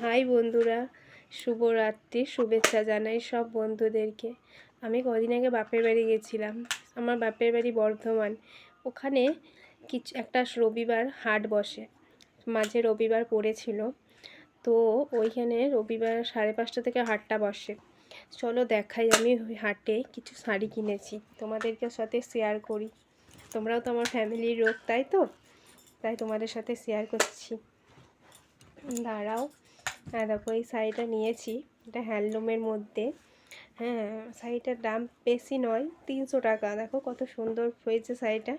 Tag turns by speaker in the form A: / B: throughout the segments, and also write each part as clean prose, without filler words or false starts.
A: High বন্ধুরা, শুভরাত্রি শুভেচ্ছা জানাই সব বন্ধুদেরকে। আমি কদিন আগে বাপের বাড়ি গেছিলাম। আমার বাপের বাড়ি বর্ধমান। ওখানে একটা রবিবার হাট বসে, মাঝে রবিবার পড়েছিল। তো ওইখানে রবিবার 5:30 থেকে হাটটা বসে। চলো দেখাই, আমি ওই হাটে কিছু শাড়ি কিনেছি, তোমাদেরকে সাথে শেয়ার করি। তোমরাও তো আমার ফ্যামিলির লোক, তাই তোমাদের সাথে শেয়ার করছি। দাঁড়াও। হ্যাঁ দেখো, এই শাড়িটা নিয়েছি, এটা হ্যান্ডলুমের মধ্যে। হ্যাঁ, শাড়িটার দাম বেশি নয়, 300 টাকা। দেখো কত সুন্দর হয়েছে শাড়িটা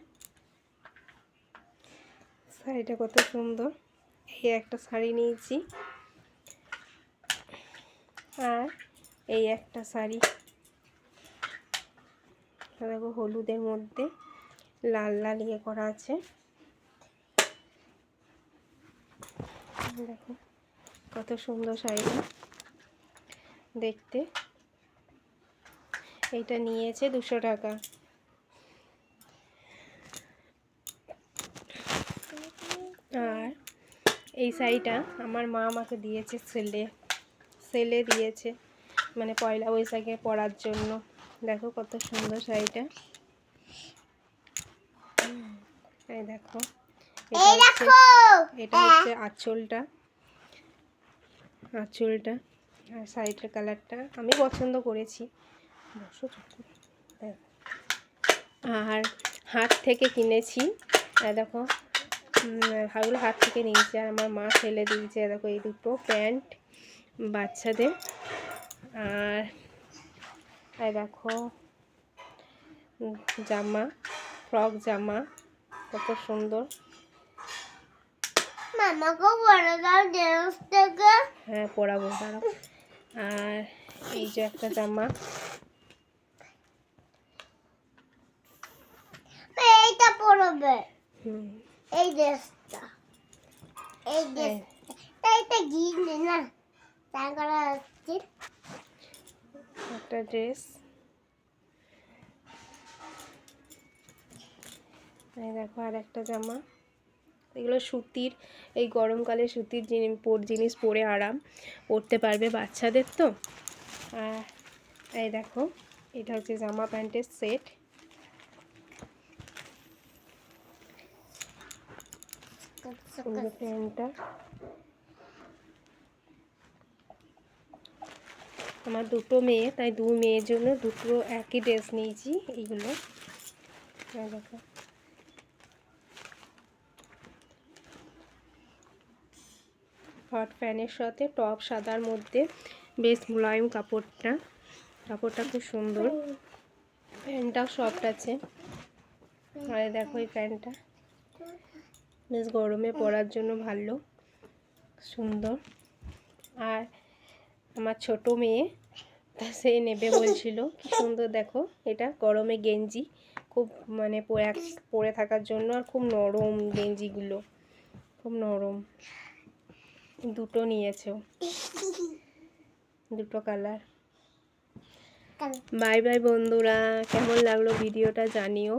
A: কত সুন্দর। এই একটা শাড়ি নিয়েছি, আর এই একটা শাড়ি দেখো হলুদের মধ্যে লাল লাল ইয়ে করা আছে। দেখো কত সুন্দর শাড়িটা দেখতে। এইটা নিয়েছে 200 টাকা। আর এই শাড়িটা আমার মা আমাকে দিয়েছে, সেলে দিয়েছে, মানে পয়লা বৈশাখে পরার জন্য। দেখো কত সুন্দর শাড়িটা। এই দেখো, এটা হচ্ছে আঁচলটা, আর শাড়িটার কালারটা আমি পছন্দ করেছি। আর হাট থেকে কিনেছি। দেখো হাগুলো হাট থেকে নিয়েছি, আর আমার মা ফেলে দিয়েছে। দেখো এই দুটো প্যান্ট বাচ্চাদের। আর দেখো জামা, ফ্রক জামা কত সুন্দর। হ্যাঁ পরাবো, দাঁড়াও। আর এই যে একটা জামা,
B: এইটা পরবে। এই ড্রেসটা, এইটা গিয়ে না তাঙ্গরা আছে
A: একটা ড্রেস। এই দেখো আর একটা জামা। এগুলো সুতির, এই গরমকালে সুতির জিনিস পরে আরাম পরতে পারবে বাচ্চাদের তো। আর এই দেখো, এটা হচ্ছে জামা প্যান্টের সেট। প্যান্টটা আমার দুটো মেয়ে, তাই দু মেয়ের জন্য দুটো একই ড্রেস নিয়েছি। এইগুলো দেখো, হট প্যান্টের সাথে টপ সাদার মধ্যে, বেশ মোলায়েম কাপড়টা খুব সুন্দর। প্যান্টটাও সফট আছে। আর দেখো এই প্যান্টটা বেশ গরমে পরার জন্য ভালো, সুন্দর। আর আমার ছোট মেয়ে, তা সে নেবে বলছিল। কি সুন্দর দেখো, এটা গরমে গেঞ্জি, খুব মানে পরে থাকার জন্য, আর খুব নরম গেঞ্জিগুলো, খুব নরম। দুটো নিয়েছে, দুটো কালার। বাই বাই বন্ধুরা, কেমন লাগলো ভিডিওটা জানিও।